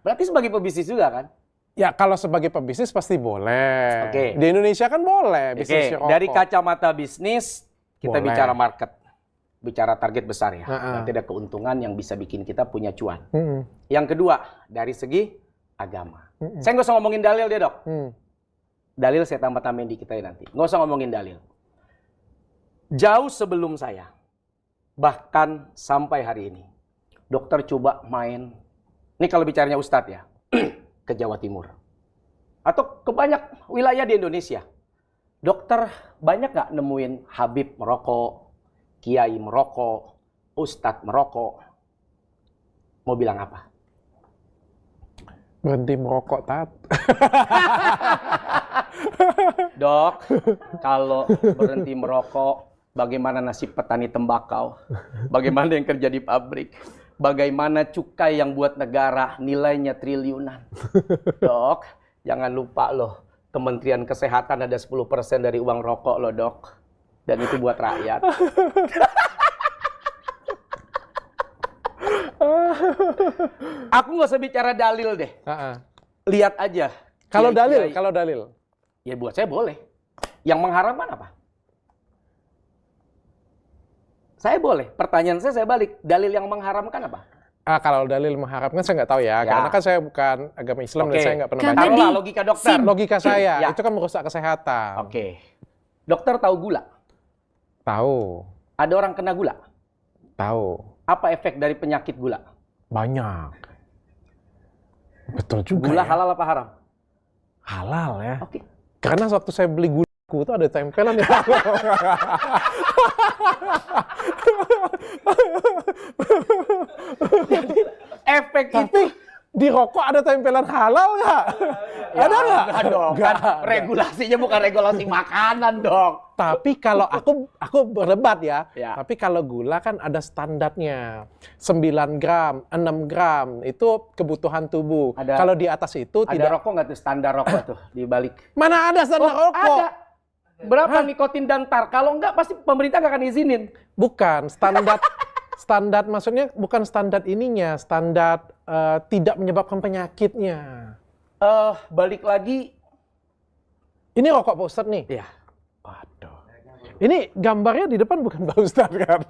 Berarti sebagai pebisnis juga kan? Ya kalau sebagai pebisnis pasti boleh. Oke. Di Indonesia kan boleh bisnis rokok. Dari kacamata bisnis kita Boleh. bicara market, bicara target besar ya. Heeh. Berarti ada keuntungan yang bisa bikin kita punya cuan. Mm-mm. Yang kedua dari segi agama. Mm-mm. Saya nggak usah ngomongin dalil deh dok. Mm. Dalil saya tambah-tambahin di kita nanti. Nggak usah ngomongin dalil. Jauh sebelum saya, bahkan sampai hari ini, dokter coba main. Ini kalau bicaranya Ustadz ya. Ke Jawa Timur atau ke banyak wilayah di Indonesia. Dokter banyak nggak nemuin Habib merokok, Kiai merokok, Ustadz merokok. Mau bilang apa? Berhenti merokok, Tat. Dok, kalau berhenti merokok, bagaimana nasib petani tembakau? Bagaimana yang kerja di pabrik? Bagaimana cukai yang buat negara nilainya triliunan? Dok, jangan lupa loh, Kementerian Kesehatan ada 10% dari uang rokok loh dok. Dan itu buat rakyat. Aku nggak usah bicara dalil deh. Lihat aja. Kalau Kiai-kiai. dalil. Ya buat saya boleh. Yang mengharamkan apa? Saya boleh. Pertanyaan saya balik. Dalil yang mengharamkan apa? Kalau dalil mengharapkan saya nggak tahu ya. Karena kan saya bukan agama Islam dan saya nggak pernah baca. Taruhlah logika dokter. Logika saya, Ya. itu kan merusak kesehatan. Oke. Dokter tahu gula? Tahu. Ada orang kena gula? Tahu. Apa efek dari penyakit gula? Banyak. Betul juga Gula ya. halal apa haram? Halal ya. Oke. Karena waktu saya beli gula itu ada tempelan ya. Efek Tapi di rokok ada tempelan halal nggak? Ada nggak? Nggak dong. Kan regulasinya bukan regulasi makanan dok. Tapi kalau aku berdebat ya. Ya. Tapi kalau gula kan ada standarnya. 9 gram, 6 gram itu kebutuhan tubuh. Ada- Kalau di atas itu Ada tidak. rokok nggak tuh standar rokok tuh di balik? Mana ada standar rokok? Ada. Berapa nikotin dan tar? Kalau nggak pasti pemerintah nggak akan izinin. Bukan standar. Standar maksudnya bukan standar ininya, standar tidak menyebabkan penyakitnya. Balik lagi. Ini rokok Pak Ustadz nih. Ya. Waduh. Ini gambarnya di depan bukan Pak Ustadz kan?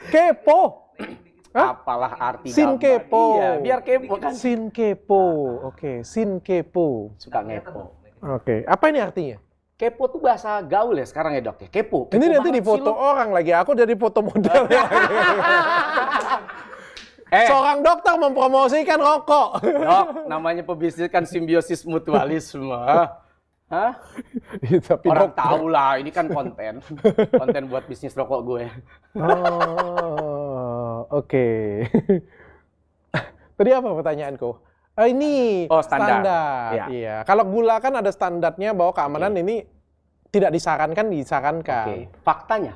Kepo. Hah? Apalah arti Sin gambar. kepo. Iya, biar kepo kan. Sin kepo. Oke, sin kepo. Suka ngepo. Oke, apa ini artinya? Kepo tuh bahasa gaul ya sekarang ya dok ya. Kepo. Ini Kepo nanti banget difoto sih lu. orang lagi. Aku jadi foto model. Seorang dokter mempromosikan rokok. Dok, namanya pebisnis kan simbiosis mutualisme. Hah? Tapi Orang dokter. tahu lah, ini kan konten. Konten buat bisnis rokok gue. Oh, oke. Tadi apa pertanyaanku? Ini standar. standar. Iya. Iya. Kalau gula kan ada standarnya bahwa keamanan ini tidak disarankan. Oke, faktanya.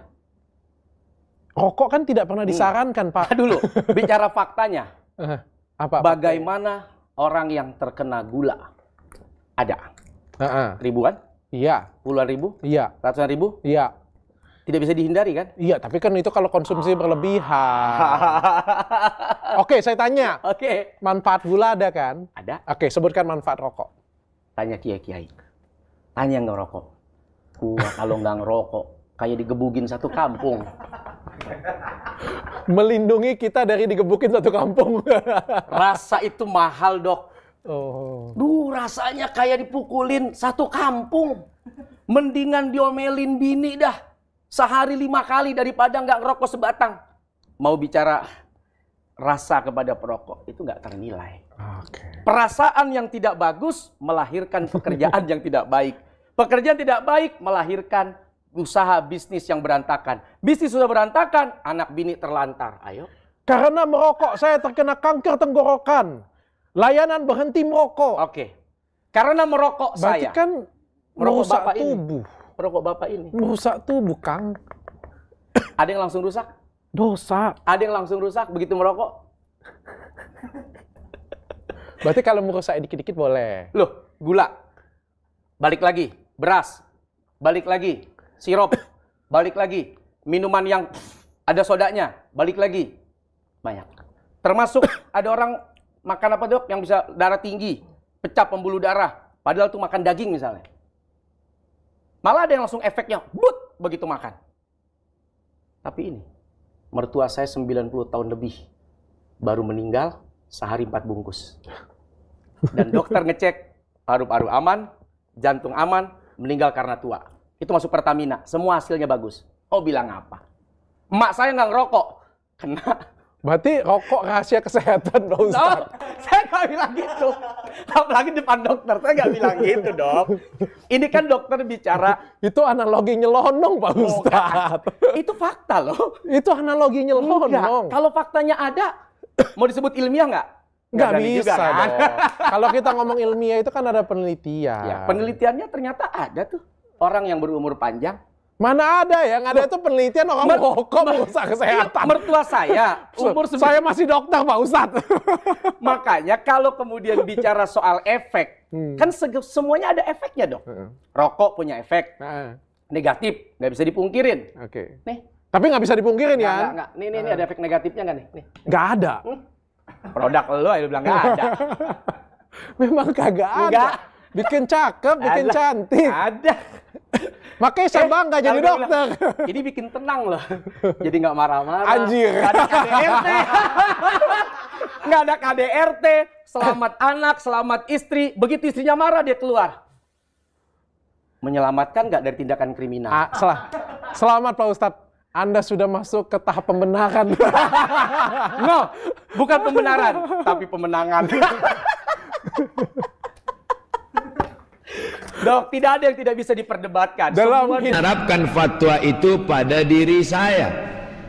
Rokok kan tidak pernah disarankan, Pak. Dulu, bicara faktanya. Apa? Bagaimana orang yang terkena gula? Ada. Ribuan? Iya. Puluhan ribu? Iya. Ratusan ribu? Iya. Tidak bisa dihindari kan? Iya, tapi kan itu kalau konsumsi berlebihan. Oke, saya tanya. Oke. Manfaat gula ada kan? Ada. Oke, sebutkan manfaat rokok. Tanya kiai-kiai. Tanya yang ngerokok. Gua kalau nggak ngerokok, kayak digebugin satu kampung. Melindungi kita dari digebukin satu kampung. Rasa itu mahal, dok. Oh. Duh, rasanya kayak dipukulin satu kampung. Mendingan diomelin bini dah. Sehari 5 kali daripada nggak ngerokok sebatang. Mau bicara rasa kepada perokok, itu nggak ternilai. Oke. Perasaan yang tidak bagus melahirkan pekerjaan yang tidak baik. Pekerjaan tidak baik melahirkan usaha bisnis yang berantakan. Bisnis sudah berantakan, anak bini terlantar. Ayo. Karena merokok saya terkena kanker tenggorokan. Layanan berhenti merokok. Oke. Karena merokok Berarti saya. kan Merokok merusak bapak ini. tubuh. Merokok bapak ini. Merusak tubuh, Kang. Ada yang langsung rusak? Dosa. Ada yang langsung rusak begitu merokok? Berarti kalau merusak dikit-dikit boleh. Loh, gula. Balik lagi. Beras. Balik lagi. Sirup. Balik lagi. Minuman yang ada sodanya. Balik lagi. Banyak. Termasuk ada orang makan apa dok yang bisa darah tinggi, pecah pembuluh darah, padahal tuh makan daging misalnya. Malah ada yang langsung efeknya, but, begitu makan. Tapi ini, mertua saya 90 tahun lebih, baru meninggal sehari 4 bungkus. Dan dokter ngecek, paru-paru aman, jantung aman, meninggal karena tua. Itu masuk Pertamina, semua hasilnya bagus. Oh bilang apa? Emak saya nggak ngerokok, kena. Berarti rokok rahasia kesehatan, Pak Ustaz. No, saya nggak bilang gitu. Apalagi depan dokter, saya nggak bilang gitu, dok. Ini kan dokter bicara. Itu analogi nyelonong, Pak Ustaz. Itu fakta loh. Itu analogi nyelonong. Enggak. Kalau faktanya ada, mau disebut ilmiah nggak? Nggak berani bisa juga, kan? dong. Kalau kita ngomong ilmiah itu kan ada penelitian. Ya, penelitiannya ternyata ada tuh. Orang yang berumur panjang. Mana ada ya? Nggak ada itu penelitian orang merokok merusak kesehatan. Mertua saya, umur Saya masih dokter, Pak Ustadz. Makanya kalau kemudian bicara soal efek, kan semuanya ada efeknya dong. Rokok punya efek negatif, nggak bisa dipungkirin. Oke. Nih. Tapi nggak bisa dipungkirin ya? Nggak. Nih ada efek negatifnya nggak nih? Nggak ada. Produk lo, lu bilang nggak ada. Memang kagak ada. Enggak. Bikin cakep, bikin cantik. Ada. Makanya saya bangga jadi dokter. Jadi bikin tenang loh. Jadi nggak marah-marah. Anjir. Nggak ada KDRT. Nggak ada KDRT. Selamat anak, selamat istri. Begitu istrinya marah dia keluar. Menyelamatkan nggak dari tindakan kriminal? Selamat Pak Ustadz. Anda sudah masuk ke tahap pembenaran. No, bukan pembenaran, tapi pemenangan. Dok, tidak ada yang tidak bisa diperdebatkan. Harapkan fatwa itu pada diri saya.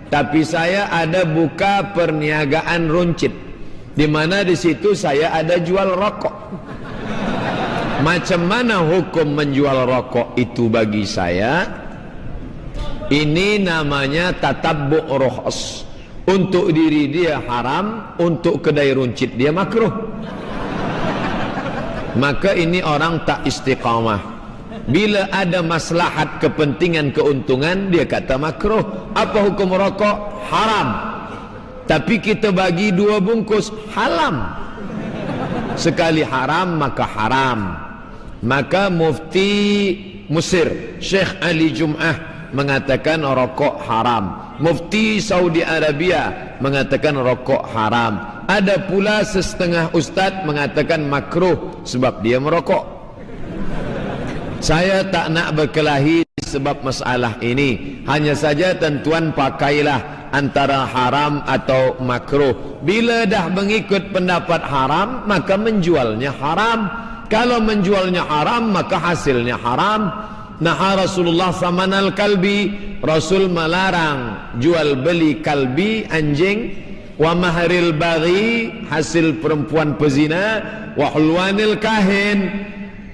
Tapi saya ada buka perniagaan runcit, di mana di situ saya ada jual rokok. Macam mana hukum menjual rokok itu bagi saya? Ini namanya tatabbu' rukhs. Untuk diri dia haram, untuk kedai runcit dia makruh. Maka ini orang tak istiqamah. Bila ada maslahat, kepentingan, keuntungan, dia kata makruh. Apa hukum rokok? Haram. Tapi kita bagi 2 bungkus, haram. Sekali haram, maka haram. Maka mufti Mesir, Syekh Ali Jum'ah, mengatakan rokok haram. Mufti Saudi Arabia mengatakan rokok haram. Ada pula setengah ustaz mengatakan makruh sebab dia merokok. Saya tak nak berkelahi sebab masalah ini. Hanya saja tuan pakailah antara haram atau makruh. Bila dah mengikut pendapat haram, maka menjualnya haram. Kalau menjualnya haram, maka hasilnya haram. Nah, Rasulullah samanal kalbi, Rasul melarang jual beli kalbi, anjing. Wa maharil baghi, hasil perempuan pezina. Wa hulwanil kahin,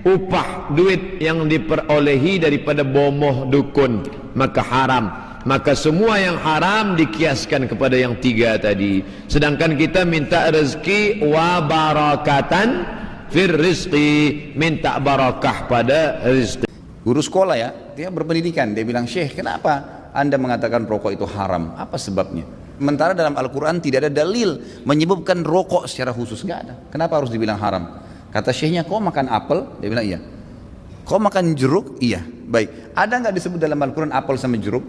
upah duit yang diperolehi daripada bomoh dukun, maka haram. Maka semua yang haram dikiaskan kepada yang 3 tadi. Sedangkan kita minta rezeki wa barakatan fir rizqi, minta barakah pada rezeki. Guru sekolah ya, dia berpendidikan, dia bilang, Syekh, kenapa Anda mengatakan rokok itu haram? Apa sebabnya? Sementara dalam Al-Quran tidak ada dalil menyebutkan rokok secara khusus, nggak ada. Kenapa harus dibilang haram? Kata syekhnya, kau makan apel? Dia bilang iya. Kau makan jeruk? Iya. Baik, ada nggak disebut dalam Al-Quran apel sama jeruk?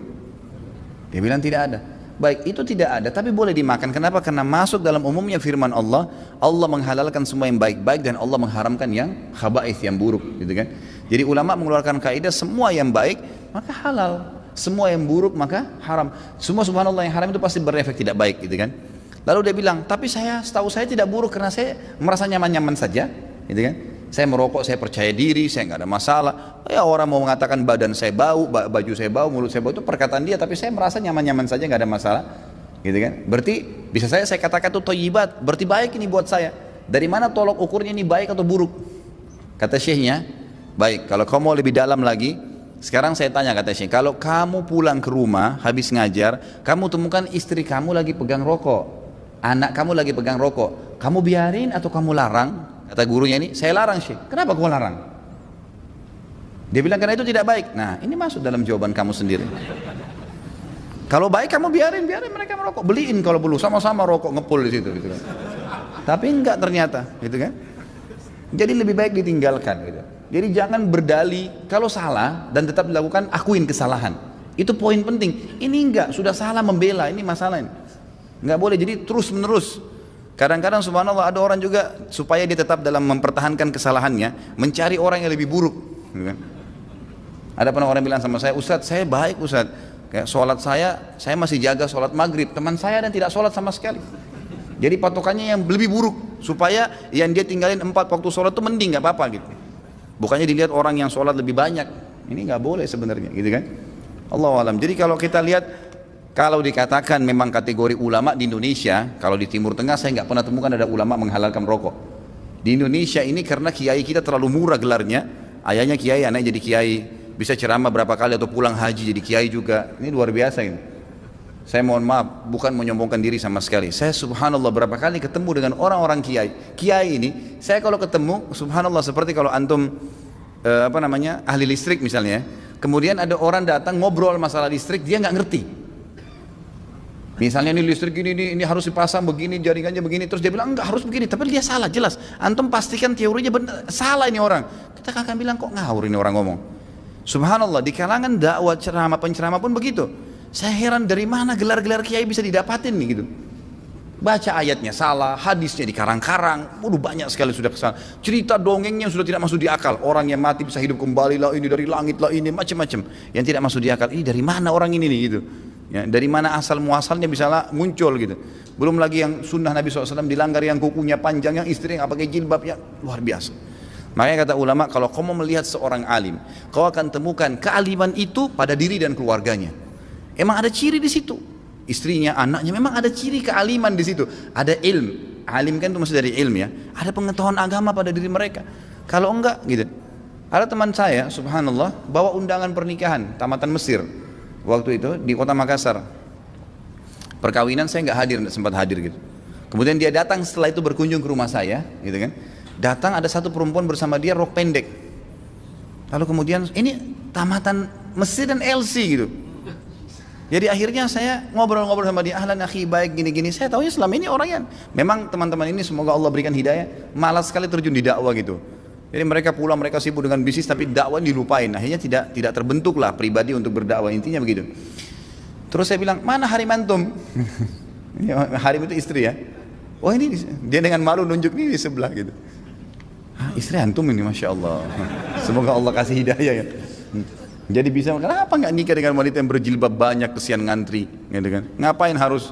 Dia bilang tidak ada. Baik, itu tidak ada, tapi boleh dimakan. Kenapa? Karena masuk dalam umumnya firman Allah, Allah menghalalkan semua yang baik-baik dan Allah mengharamkan yang khaba'ith, yang buruk, gitu kan? Jadi ulama mengeluarkan kaidah semua yang baik maka halal, semua yang buruk maka haram. Semua subhanallah yang haram itu pasti berefek tidak baik, gitu kan? Lalu dia bilang, tapi setahu saya tidak buruk karena saya merasa nyaman-nyaman saja, gitu kan? Saya merokok, saya percaya diri, saya nggak ada masalah. Ya orang mau mengatakan badan saya bau, baju saya bau, mulut saya bau, itu perkataan dia, tapi saya merasa nyaman-nyaman saja, nggak ada masalah, gitu kan? Berarti bisa saya katakan itu thayyibat, berarti baik ini buat saya. Dari mana tolok ukurnya ini baik atau buruk? Kata syekhnya, baik, kalau kamu mau lebih dalam lagi, sekarang saya tanya, kata syekh, kalau kamu pulang ke rumah habis ngajar, kamu temukan istri kamu lagi pegang rokok, anak kamu lagi pegang rokok, kamu biarin atau kamu larang? Kata gurunya ini, saya larang syekh. Kenapa kau larang? Dia bilang karena itu tidak baik. Nah, ini masuk dalam jawaban kamu sendiri. Kalau baik kamu biarin mereka merokok, beliin kalau perlu, sama-sama rokok ngepul di situ, gitu kan. Tapi enggak ternyata, gitu kan? Jadi lebih baik ditinggalkan, gitu. Jadi jangan berdalih kalau salah dan tetap dilakukan, akuin kesalahan. Itu poin penting. Ini enggak, sudah salah membela, ini masalah ini. Enggak boleh, jadi terus menerus. Kadang-kadang subhanallah ada orang juga supaya dia tetap dalam mempertahankan kesalahannya, mencari orang yang lebih buruk, gitu kan? Ada pernah orang bilang sama saya, Ustadz saya baik Ustadz, kayak sholat saya masih jaga sholat maghrib, teman saya dan tidak sholat sama sekali. Jadi patokannya yang lebih buruk, supaya yang dia tinggalin 4 waktu sholat itu mending, nggak apa-apa gitu. Bukannya dilihat orang yang sholat lebih banyak, ini nggak boleh sebenarnya, gitu kan? Allahu alam. Jadi kalau kita lihat, kalau dikatakan memang kategori ulama di Indonesia, kalau di Timur Tengah saya nggak pernah temukan ada ulama menghalalkan rokok. Di Indonesia ini karena kiai kita terlalu murah gelarnya, ayahnya kiai, anaknya jadi kiai, bisa ceramah berapa kali atau pulang haji jadi kiai juga. Ini luar biasa ini. Saya mohon maaf, bukan menyombongkan diri sama sekali. Saya subhanallah berapa kali ketemu dengan orang-orang kiai. Kiai ini, saya kalau ketemu, subhanallah seperti kalau antum ahli listrik misalnya. Kemudian ada orang datang ngobrol masalah listrik, dia nggak ngerti. Misalnya ini listrik ini harus dipasang begini, jaringannya begini, terus dia bilang enggak harus begini, tapi dia salah jelas. Antum pastikan teorinya benar, salah ini orang. Kita akan bilang kok ngawur ini orang ngomong. Subhanallah, di kalangan dakwah ceramah penceramah pun begitu. Saya heran dari mana gelar-gelar kiai bisa didapatin nih gitu. Baca ayatnya salah, hadisnya dikarang-karang, banyak sekali sudah kesalahan. Cerita dongengnya sudah tidak masuk di akal. Orang yang mati bisa hidup kembali lah, ini dari langit lah, ini macam-macam. Yang tidak masuk di akal, ini dari mana orang ini nih gitu. Ya, dari mana asal muasalnya bisa muncul gitu. Belum lagi yang sunnah Nabi SAW dilanggar, yang kukunya panjang, yang istri yang pakai jilbab, yang luar biasa. Makanya kata ulama, kalau kau mau melihat seorang alim, kau akan temukan kealiman itu pada diri dan keluarganya. Emang ada ciri di situ, istrinya, anaknya, memang ada ciri kealiman di situ. Ada ilm, alim kan itu maksud dari ilm ya. Ada pengetahuan agama pada diri mereka. Kalau enggak gitu. Ada teman saya, subhanallah, bawa undangan pernikahan tamatan Mesir waktu itu di kota Makassar. Perkawinan saya nggak hadir, nggak sempat hadir gitu. Kemudian dia datang setelah itu berkunjung ke rumah saya, gitu kan. Datang ada satu perempuan bersama dia rok pendek. Lalu kemudian ini tamatan Mesir dan LC gitu. Jadi akhirnya saya ngobrol-ngobrol sama dia, ahlan akhi baik gini-gini. Saya tahunya selama ini orang yang memang teman-teman ini semoga Allah berikan hidayah, malas sekali terjun di dakwah gitu. Jadi mereka pulang, mereka sibuk dengan bisnis tapi dakwah dilupain. Akhirnya tidak terbentuklah pribadi untuk berdakwah, intinya begitu. Terus saya bilang, mana harim antum? Harim itu istri ya. Oh ini dia dengan malu nunjuk nih di sebelah gitu. Istri antum ini, masya Allah. Semoga Allah kasih hidayah ya. Jadi bisa, kenapa nggak nikah dengan wanita yang berjilbab banyak, kesian ngantri, gitu kan? Ngapain harus